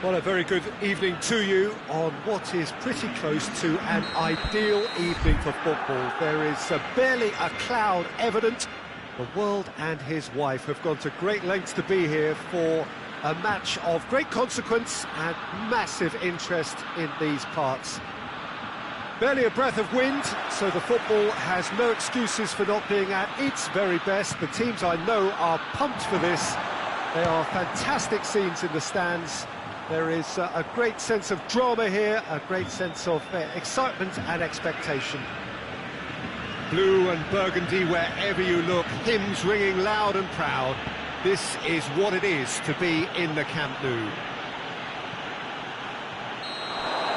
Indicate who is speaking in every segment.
Speaker 1: Well, a very good evening to you on what is pretty close to an ideal evening for football. There is barely a cloud evident. The world and his wife have gone to great lengths to be here for a match of great consequence and massive interest in these parts. Barely a breath of wind, so the football has no excuses for not being at its very best. The teams I know are pumped for this. They are fantastic scenes in the stands. There is a great sense of drama here, a great sense of excitement and expectation. Blue and burgundy wherever you look, hymns ringing loud and proud. This is what it is to be in the Camp Nou.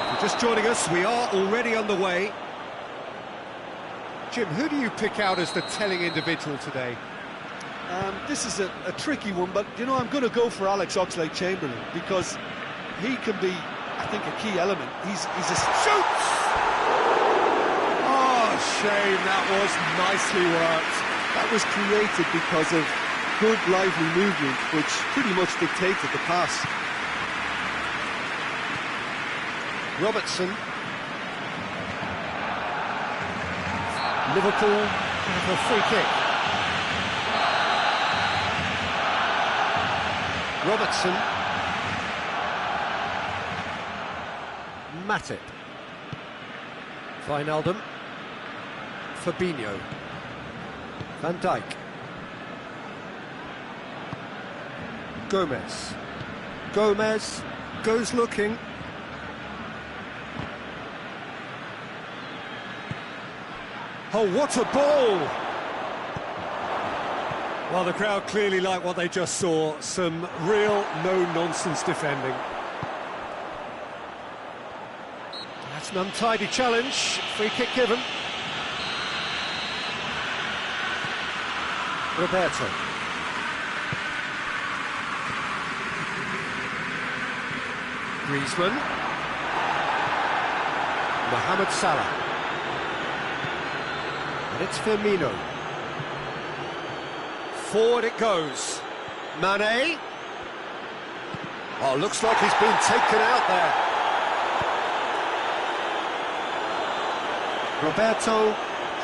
Speaker 1: If you're just joining us, we are already underway. Jim, who do you pick out as the telling individual today?
Speaker 2: This is a tricky one, but, you know, I'm going to go for Alex Oxlade-Chamberlain because he can be, I think, a key element. He's a...
Speaker 1: Shoots! Oh, shame, that was nicely worked.
Speaker 2: That was created because of good, lively movement, which pretty much dictated the pass.
Speaker 1: Robertson. Liverpool have a free kick. Robertson. Matip. Wijnaldum. Fabinho. Van Dijk. Gomez. Gomez goes looking. Oh, what a ball! Well, the crowd clearly like what they just saw. Some real no-nonsense defending. That's an untidy challenge. Free kick given. Roberto. Griezmann. Mohamed Salah. And it's Firmino. Forward it goes. Mane. Oh, looks like he's been taken out there. Roberto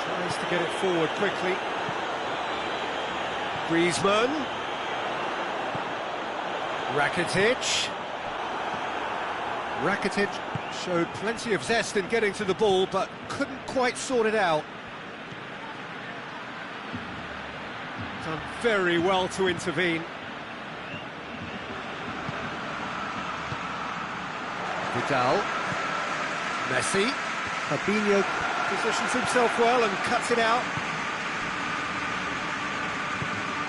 Speaker 1: tries to get it forward quickly. Griezmann. Rakitic. Rakitic showed plenty of zest in getting to the ball, but couldn't quite sort it out. Done very well to intervene. Vidal. Messi. Fabinho positions himself well and cuts it out.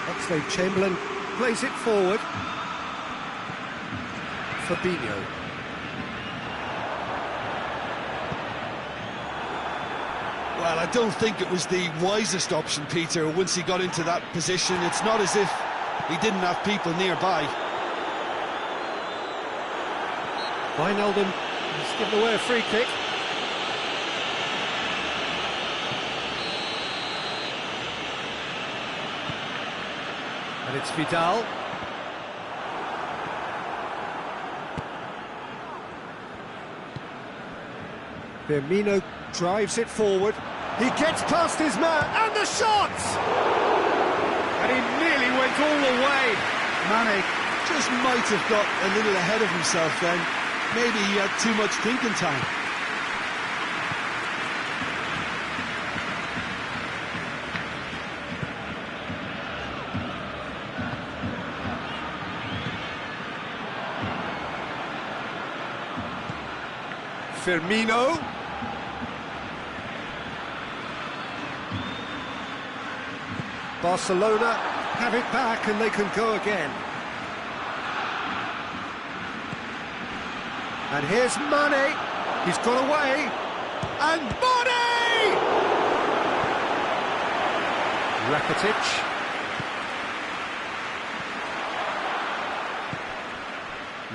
Speaker 1: Oxlade-Chamberlain plays it forward. Fabinho.
Speaker 2: Well, I don't think it was the wisest option, Peter, once he got into that position. It's not as if he didn't have people nearby.
Speaker 1: Wijnaldum has given away a free kick. And it's Vidal. Firmino drives it forward. He gets past his man, and the shot! And he nearly went all the way.
Speaker 2: Mane just might have got a little ahead of himself then. Maybe he had too much thinking time.
Speaker 1: Firmino. Barcelona have it back and they can go again. And here's Mane. He's got away. And Mane! Rakitic.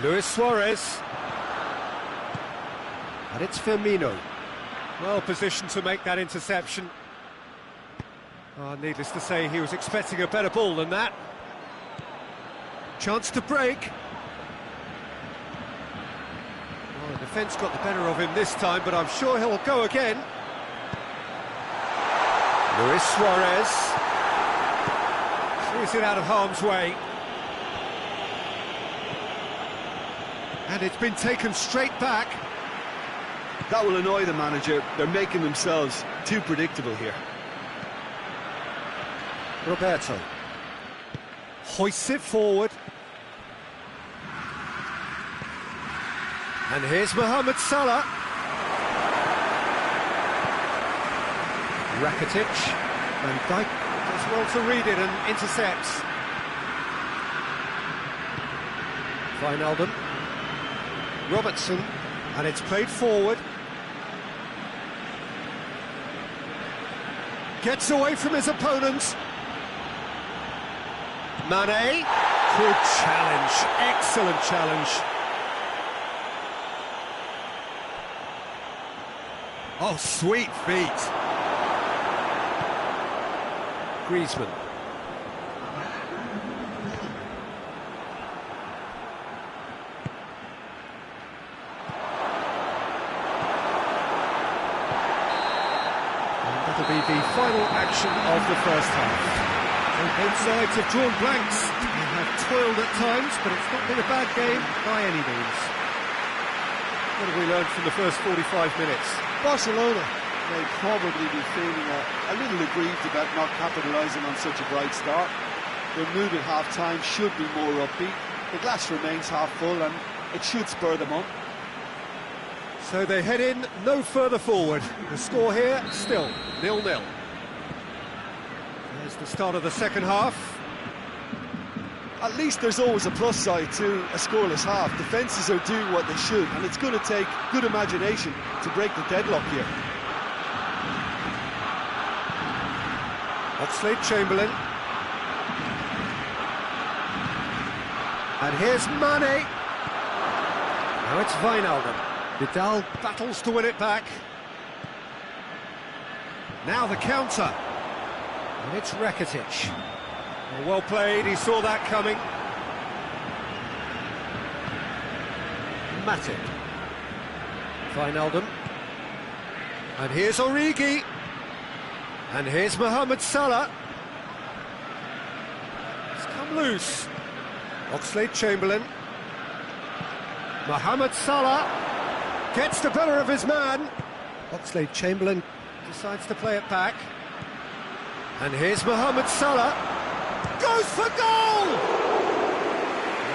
Speaker 1: Luis Suarez. And it's Firmino. Well positioned to make that interception. Oh, needless to say, he was expecting a better ball than that. Chance to break. The defence got the better of him this time, but I'm sure he'll go again. Luis Suarez clears it out of harm's way. And it's been taken straight back.
Speaker 2: That will annoy the manager. They're making themselves too predictable here.
Speaker 1: Roberto hoists it forward. And here's Mohamed Salah. Rakitic. Van Dijk does well to read it and intercepts. Wijnaldum. Robertson. And it's played forward. Gets away from his opponents. Mane. Good challenge. Excellent challenge. Oh, sweet feet. Griezmann. And that'll be the final action of the first half. And both sides have drawn blanks. They have toiled at times, but it's not been a bad game by any means. What have we learned from the first 45 minutes?
Speaker 2: Barcelona may probably be feeling a little aggrieved about not capitalising on such a bright start. Their mood at half-time should be more upbeat. The glass remains half full and it should spur them on.
Speaker 1: So they head in no further forward. The score here still 0-0. There's the start of the second half.
Speaker 2: At least there's always a plus side to a scoreless half. Defences are doing what they should, and it's going to take good imagination to break the deadlock here.
Speaker 1: Oxlade-Chamberlain. And here's Mane. Now it's Wijnaldum. Vidal battles to win it back. Now the counter. And it's Rakitic. Well played, he saw that coming. Matip. Wijnaldum. And here's Origi. And here's Mohamed Salah. It's come loose. Oxlade-Chamberlain. Mohamed Salah gets the better of his man. Oxlade-Chamberlain decides to play it back. And here's Mohamed Salah. Goes for goal!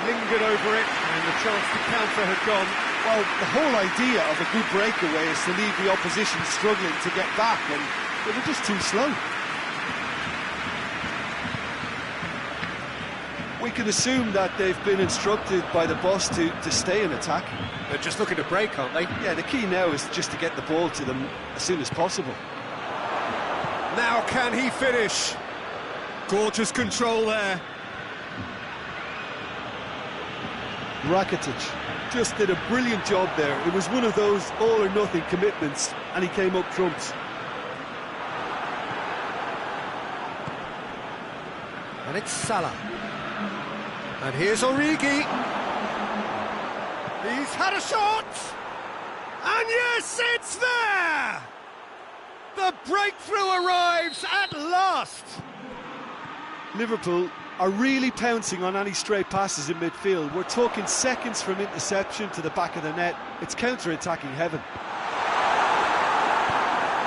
Speaker 1: Lingered over it, and the chance to counter had gone.
Speaker 2: Well, the whole idea of a good breakaway is to leave the opposition struggling to get back, and they were just too slow. We can assume that they've been instructed by the boss to stay in attack.
Speaker 1: They're just looking to break, aren't they?
Speaker 2: Yeah, the key now is just to get the ball to them as soon as possible.
Speaker 1: Now can he finish? Gorgeous control there.
Speaker 2: Rakitic just did a brilliant job there. It was one of those all-or-nothing commitments, and he came up trumps.
Speaker 1: And it's Salah. And here's Origi. He's had a shot! And yes, it's there! The breakthrough arrives at last!
Speaker 2: Liverpool are really pouncing on any stray passes in midfield. We're talking seconds from interception to the back of the net. It's counter-attacking heaven.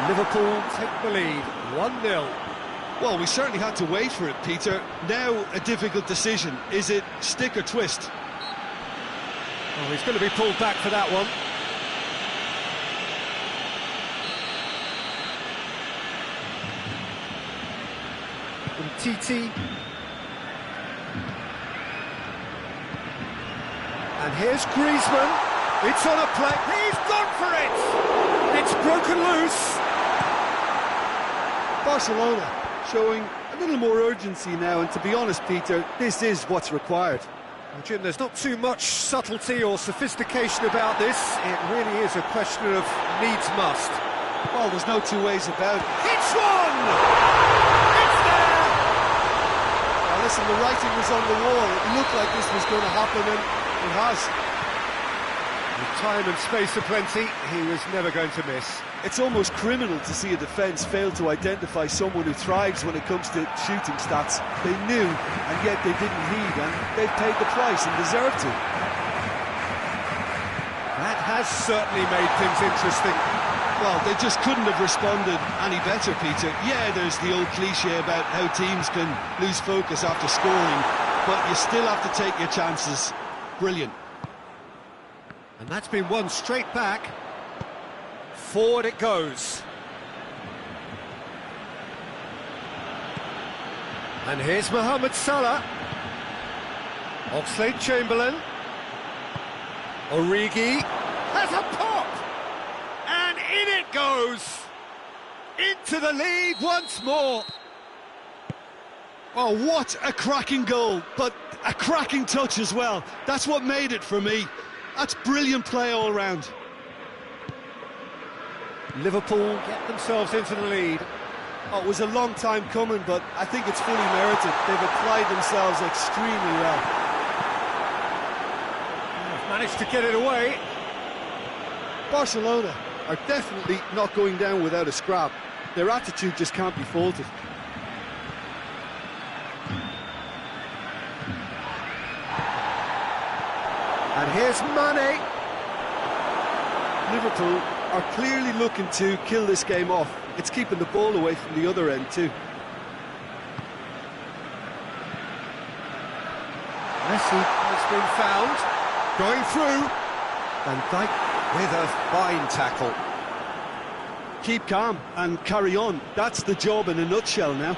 Speaker 1: Liverpool take the lead, 1-0.
Speaker 2: Well, we certainly had to wait for it, Peter. Now a difficult decision. Is it stick or twist?
Speaker 1: Oh, he's going to be pulled back for that one. Titi. And here's Griezmann. It's on a play. He's gone for it! It's broken loose.
Speaker 2: Barcelona showing a little more urgency now, and to be honest, Peter, this is what's required.
Speaker 1: Well, Jim, there's not too much subtlety or sophistication about this. It really is a question of needs must.
Speaker 2: Well, there's no two ways about it.
Speaker 1: It's one!
Speaker 2: Listen, the writing was on the wall. It looked like this was going to happen, and it has.
Speaker 1: With time and space aplenty, he was never going to miss.
Speaker 2: It's almost criminal to see a defence fail to identify someone who thrives when it comes to shooting stats. They knew, and yet they didn't heed, and they've paid the price and deserve to.
Speaker 1: That has certainly made things interesting.
Speaker 2: Well, they just couldn't have responded any better, Peter. Yeah, there's the old cliche about how teams can lose focus after scoring, but you still have to take your chances. Brilliant.
Speaker 1: And that's been won straight back. Forward it goes. And here's Mohamed Salah. Oxlade-Chamberlain. Origi has a pop! And in it goes! Into the lead once more!
Speaker 2: Oh, what a cracking goal, but a cracking touch as well. That's what made it for me. That's brilliant play all round.
Speaker 1: Liverpool get themselves into the lead.
Speaker 2: Oh, it was a long time coming, but I think it's fully merited. They've applied themselves extremely well.
Speaker 1: They've managed to get it away.
Speaker 2: Barcelona are definitely not going down without a scrap. Their attitude just can't be faulted.
Speaker 1: And here's Mane.
Speaker 2: Liverpool are clearly looking to kill this game off. It's keeping the ball away from the other end too.
Speaker 1: Messi has been found. Going through. Van Dijk with a fine tackle.
Speaker 2: Keep calm and carry on. That's the job in a nutshell now.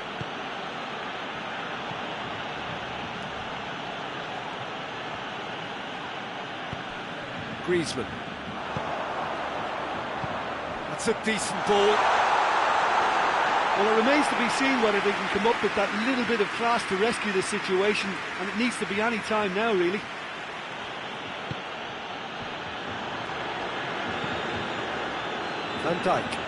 Speaker 1: Griezmann. That's a decent ball.
Speaker 3: Well, it remains to be seen whether they can come up with that little bit of class to rescue the situation, and it needs to be any time now, really.
Speaker 1: Van Dijk.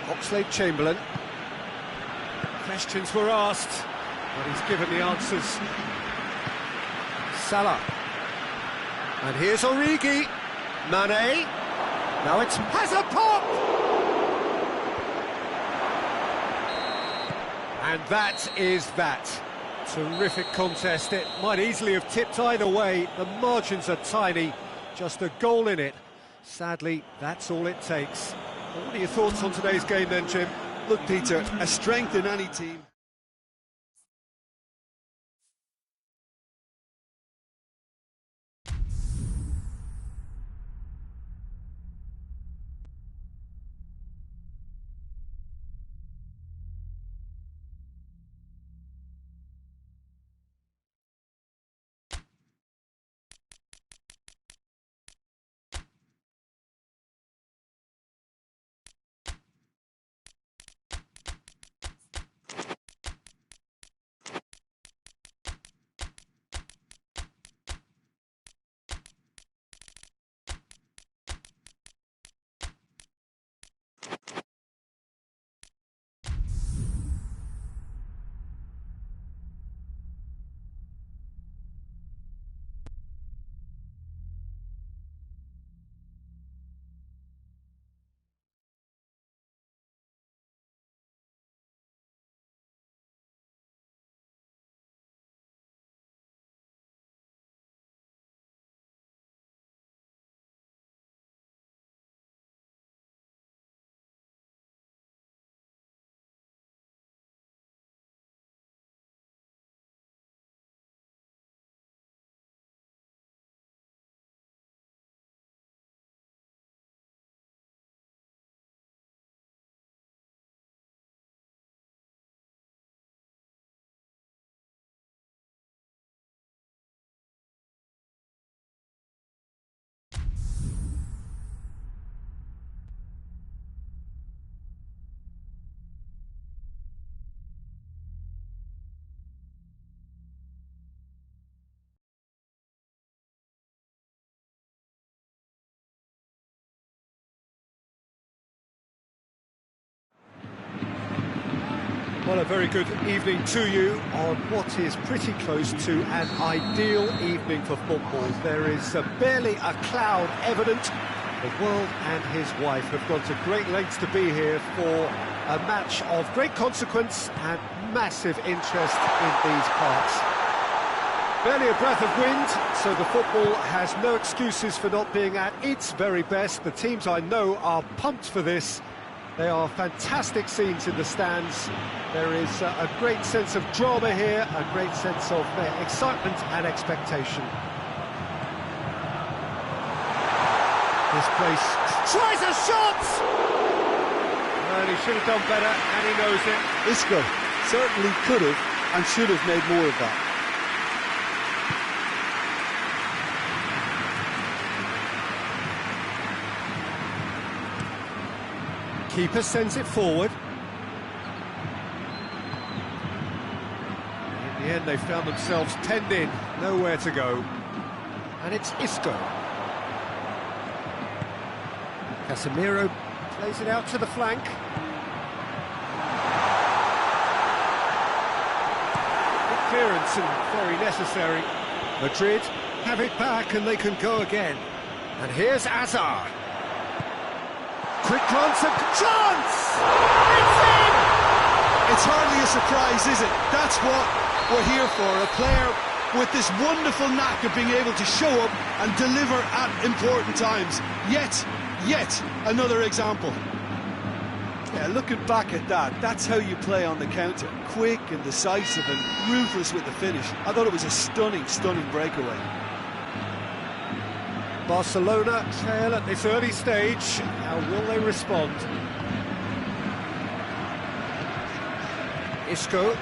Speaker 1: Oxlade-Chamberlain. Questions were asked, but he's given the answers. Salah. And here's Origi. Mane. Now it's has a pop! And that is that. Terrific contest. It might easily have tipped either way. The margins are tiny. Just a goal in it. Sadly, that's all it takes. Well, what are your thoughts on today's game then, Jim?
Speaker 2: Look, Peter, a strength in any team.
Speaker 1: Well, a very good evening to you on what is pretty close to an ideal evening for football. There is barely a cloud evident. The world and his wife have gone to great lengths to be here for a match of great consequence and massive interest in these parts. Barely a breath of wind, so the football has no excuses for not being at its very best. The teams I know are pumped for this. They are fantastic scenes in the stands. There is a great sense of drama here, a great sense of excitement and expectation. This place tries a shot! Well, he should have done better, and he knows it.
Speaker 2: Isco certainly could have and should have made more of that.
Speaker 1: Keeper sends it forward. In the end, they found themselves penned in, nowhere to go. And it's Isco. Casemiro plays it out to the flank. Big clearance and very necessary. Madrid have it back and they can go again. And here's Hazard. Quick glance and chance! It's in!
Speaker 2: It's hardly a surprise, is it? That's what we're here for, a player with this wonderful knack of being able to show up and deliver at important times. Yet another example. Yeah, looking back at that, that's how you play on the counter. Quick and decisive and ruthless with the finish. I thought it was a stunning breakaway.
Speaker 1: Barcelona trail at this early stage. How will they respond? Isco.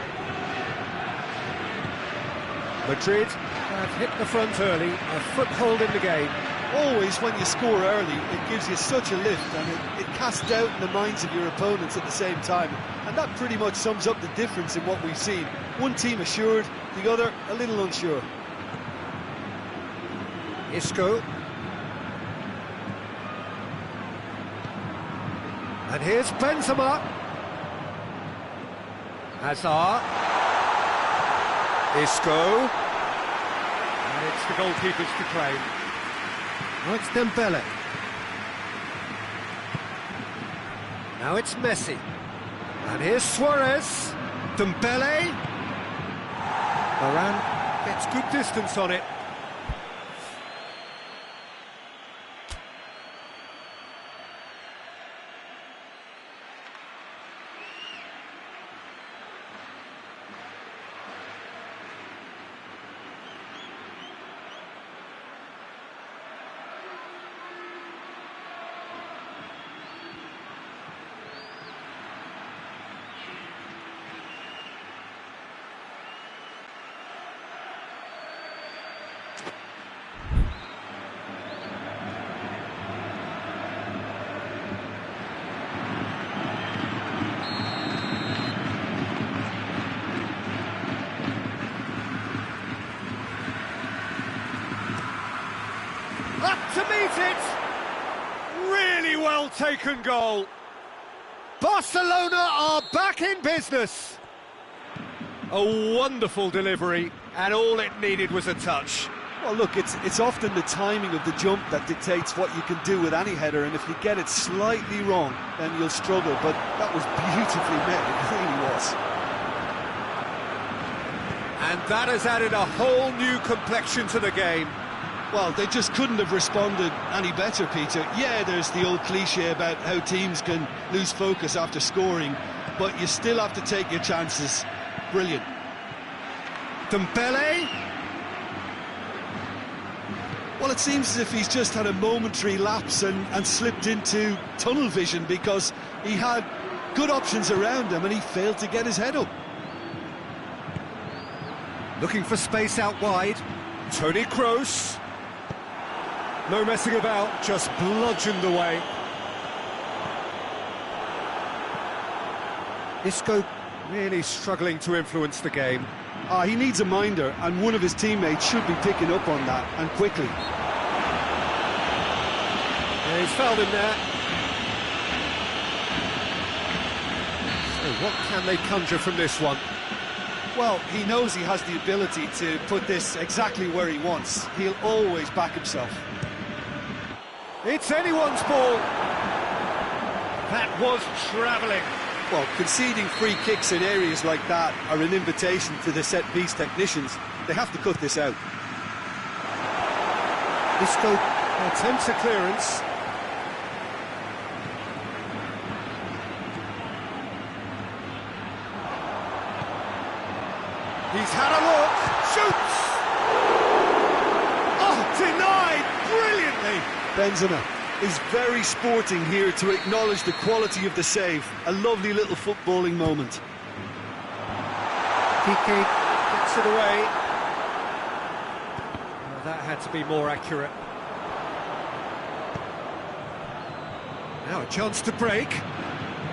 Speaker 1: Madrid have hit the front early, a foothold in the game.
Speaker 2: Always when you score early, it gives you such a lift and it casts doubt in the minds of your opponents at the same time. And that pretty much sums up the difference in what we've seen. One team assured, the other a little unsure.
Speaker 1: Isco. And here's Benzema. Hazard. Isco. And it's the goalkeepers to claim. Now it's Dembele. Now it's Messi. And here's Suarez. Dembele. Varane gets good distance on it. Up to meet it! Really well taken goal. Barcelona are back in business. A wonderful delivery, and all it needed was a touch.
Speaker 2: Well, look, it's often the timing of the jump that dictates what you can do with any header, and if you get it slightly wrong, then you'll struggle, but that was beautifully made, it really was.
Speaker 1: And that has added a whole new complexion to the game.
Speaker 2: Well, they just couldn't have responded any better, Peter. Yeah, there's the old cliche about how teams can lose focus after scoring, but you still have to take your chances. Brilliant.
Speaker 1: Dembele.
Speaker 2: Well, it seems as if he's just had a momentary lapse and slipped into tunnel vision because he had good options around him and he failed to get his head up.
Speaker 1: Looking for space out wide. Toni Kroos. No messing about, just bludgeoned away. Isco really struggling to influence the game.
Speaker 2: He needs a minder, and one of his teammates should be picking up on that, and quickly.
Speaker 1: Yeah, he's fouled him there. So What can they conjure from this one?
Speaker 2: Well, he knows he has the ability to put this exactly where he wants. He'll always back himself.
Speaker 1: It's anyone's ball. That was travelling.
Speaker 2: Well, conceding free kicks in areas like that are an invitation to the set-piece technicians. They have to cut this out.
Speaker 1: Isco attempts a clearance. He's had a look, shoots! Oh, denied brilliantly!
Speaker 2: Benzema is very sporting here to acknowledge the quality of the save. A lovely little footballing moment.
Speaker 1: Piqué gets it away. Oh, that had to be more accurate. Now a chance to break.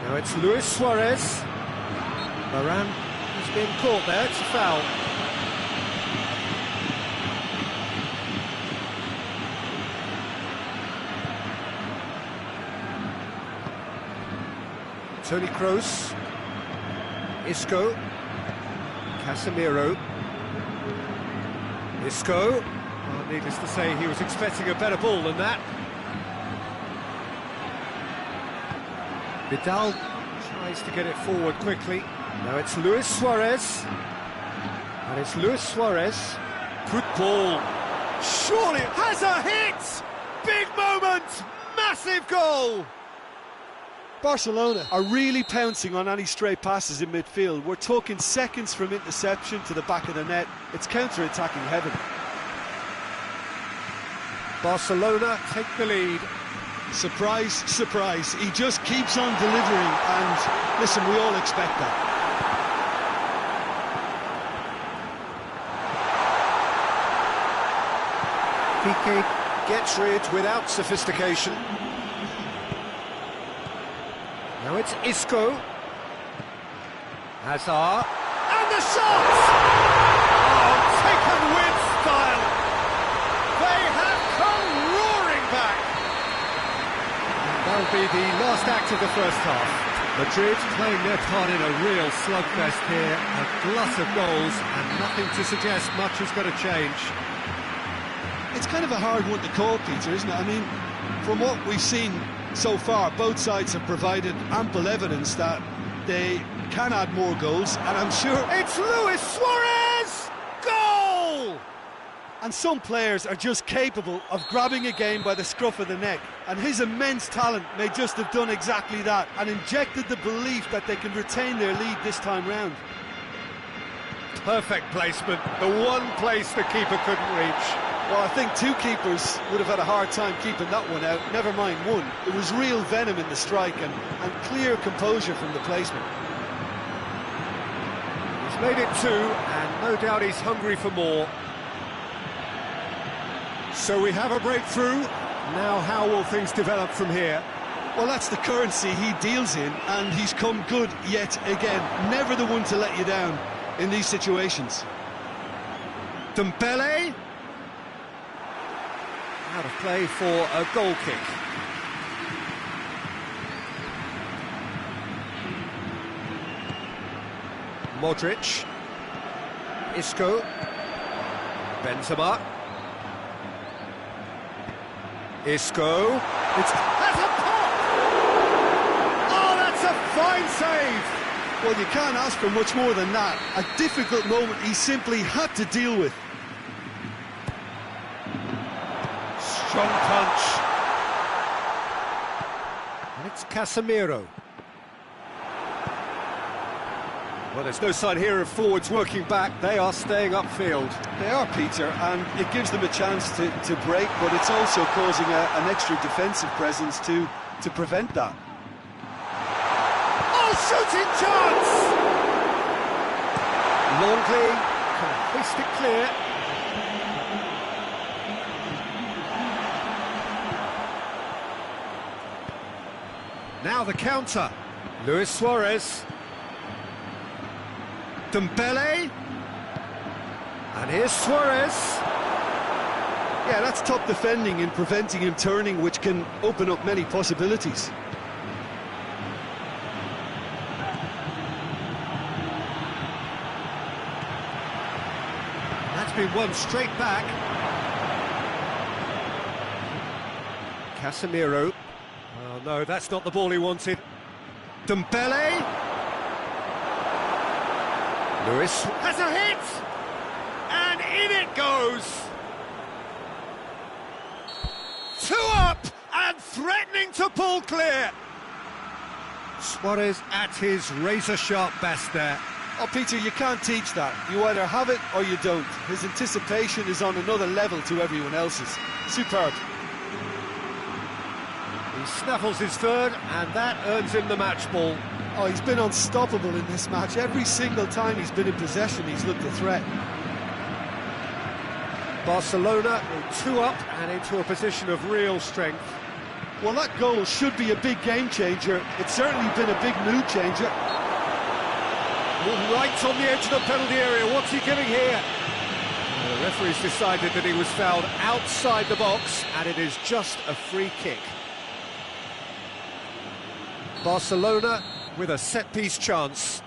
Speaker 1: Now it's Luis Suarez. Varane is being caught there, it's a foul. Toni Kroos, Isco, Casemiro, Isco. Well, needless to say, he was expecting a better ball than that. Vidal tries to get it forward quickly. Now it's Luis Suarez. And it's Luis Suarez. Good ball. Surely has a hit! Big moment! Massive goal!
Speaker 2: Barcelona are really pouncing on any stray passes in midfield. We're talking seconds from interception to the back of the net. It's counter-attacking heaven.
Speaker 1: Barcelona take the lead.
Speaker 2: Surprise, surprise. He just keeps on delivering, and listen, we all expect that.
Speaker 1: Piqué gets rid without sophistication. Now it's Isco. Hazard. And the shot! Oh, taken with style. They have come roaring back. That'll be the last act of the first half. Madrid playing their part in a real slugfest here. A glut of goals and nothing to suggest much is going to change.
Speaker 2: It's kind of a hard one to call, Peter, isn't it? I mean, from what we've seen so far, both sides have provided ample evidence that they can add more goals, and I'm sure...
Speaker 1: It's Luis Suarez! Goal!
Speaker 2: And some players are just capable of grabbing a game by the scruff of the neck, and his immense talent may just have done exactly that, and injected the belief that they can retain their lead this time round.
Speaker 1: Perfect placement, the one place the keeper couldn't reach.
Speaker 2: Well, I think two keepers would have had a hard time keeping that one out, never mind one. It was real venom in the strike and clear composure from the placement.
Speaker 1: He's made it two, and no doubt he's hungry for more. So we have a breakthrough. Now how will things develop from here?
Speaker 2: Well, that's the currency he deals in, and he's come good yet again. Never the one to let you down in these situations.
Speaker 1: Dembele. Out of play for a goal kick. Modric. Isco. Benzema. Isco. Has a pop! Oh, that's a fine save!
Speaker 2: Well, you can't ask for much more than that. A difficult moment he simply had to deal with.
Speaker 1: Strong punch. And it's Casemiro. Well, there's no sign here of forwards working back. They are staying upfield.
Speaker 2: They are, Peter, and it gives them a chance to break, but it's also causing an extra defensive presence to prevent that.
Speaker 1: Oh, shooting chance! Longley can hoist it clear. Now the counter. Luis Suarez. Dembele. And here's Suarez.
Speaker 2: Yeah, that's top defending and preventing him turning, which can open up many possibilities.
Speaker 1: It's been won straight back. Casemiro. Oh no, that's not the ball he wanted. Dembele. Lewis has a hit! And in it goes! 2 up and threatening to pull clear. Suarez at his razor-sharp best there.
Speaker 2: Oh, Peter, you can't teach that. You either have it or you don't. His anticipation is on another level to everyone else's. Superb.
Speaker 1: He snaffles his third, and that earns him the match ball.
Speaker 2: Oh, he's been unstoppable in this match. Every single time he's been in possession, he's looked a threat.
Speaker 1: Barcelona 2 up and into a position of real strength.
Speaker 2: Well, that goal should be a big game changer. It's certainly been a big mood changer.
Speaker 1: Right on the edge of the penalty area. What's he giving here? Well, the referee's decided that he was fouled outside the box, and it is just a free kick. Barcelona with a set-piece chance,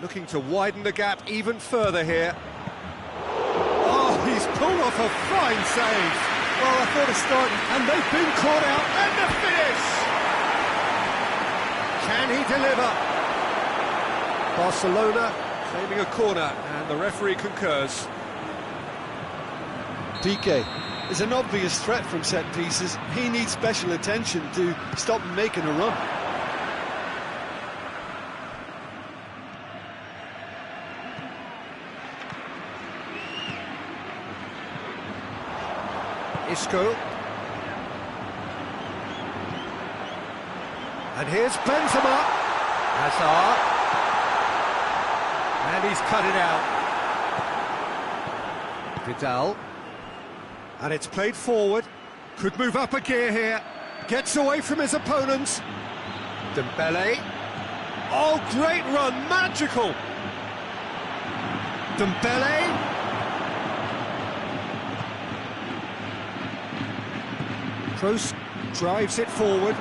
Speaker 1: looking to widen the gap even further here. Oh, he's pulled off a fine save.
Speaker 2: Well, I thought of starting,
Speaker 1: And they've been caught out, and the finish! Can he deliver? Barcelona claiming a corner, and the referee concurs.
Speaker 2: Piqué is an obvious threat from set pieces. He needs special attention to stop him making a run.
Speaker 1: Isco. And here's Benzema. Hazard. And he's cut it out. Vidal. And it's played forward. Could move up a gear here. Gets away from his opponents. Dembele. Oh, great run. Magical. Dembele. Kroos drives it forward.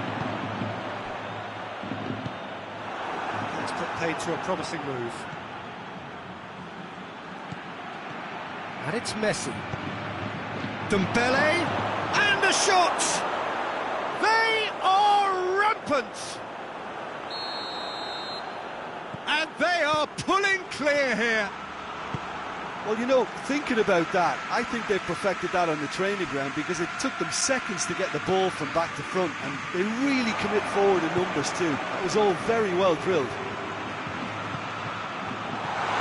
Speaker 1: That's put paid to a promising move. And it's Messi. Dembele, and the shot! They are rampant! And they are pulling clear here.
Speaker 2: Well, you know, thinking about that, I think they've perfected that on the training ground because it took them seconds to get the ball from back to front, and they really commit forward in numbers too. That was all very well drilled.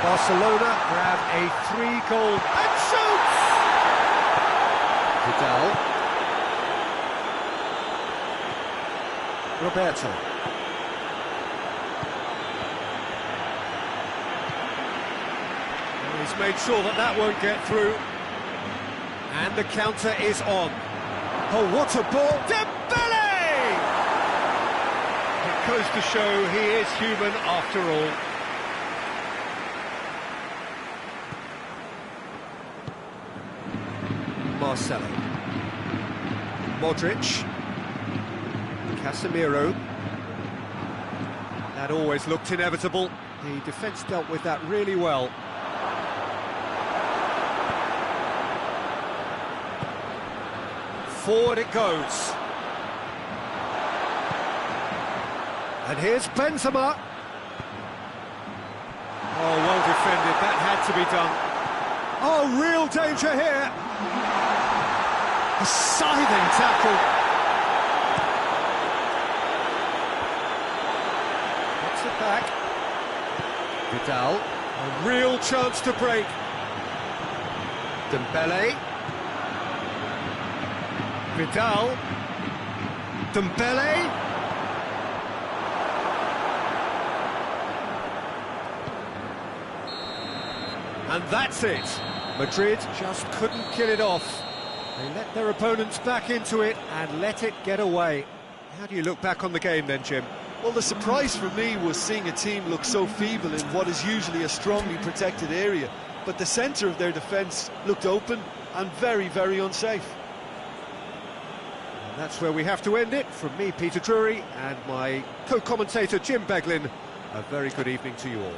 Speaker 1: Barcelona grab a 3-goal and shoots! Vidal. Roberto. He's made sure that that won't get through. And the counter is on. Oh, what a ball! Dembele! It goes to show he is human after all. Marcelo. Modric. Casemiro. That always looked inevitable. The defence dealt with that really well. Forward it goes. And here's Benzema. Oh, well defended. That had to be done. Oh, real danger here. A scything tackle. Gets it back. Vidal. A real chance to break. Dembele. Vidal, Dembele, and that's it. Madrid just couldn't kill it off. They let their opponents back into it and let it get away. How do you look back on the game then, Jim?
Speaker 2: Well, the surprise for me was seeing a team look so feeble in what is usually a strongly protected area, but the centre of their defence looked open and very, very unsafe.
Speaker 1: That's where we have to end it. From me, Peter Drury, and my co-commentator, Jim Beglin, a very good evening to you all.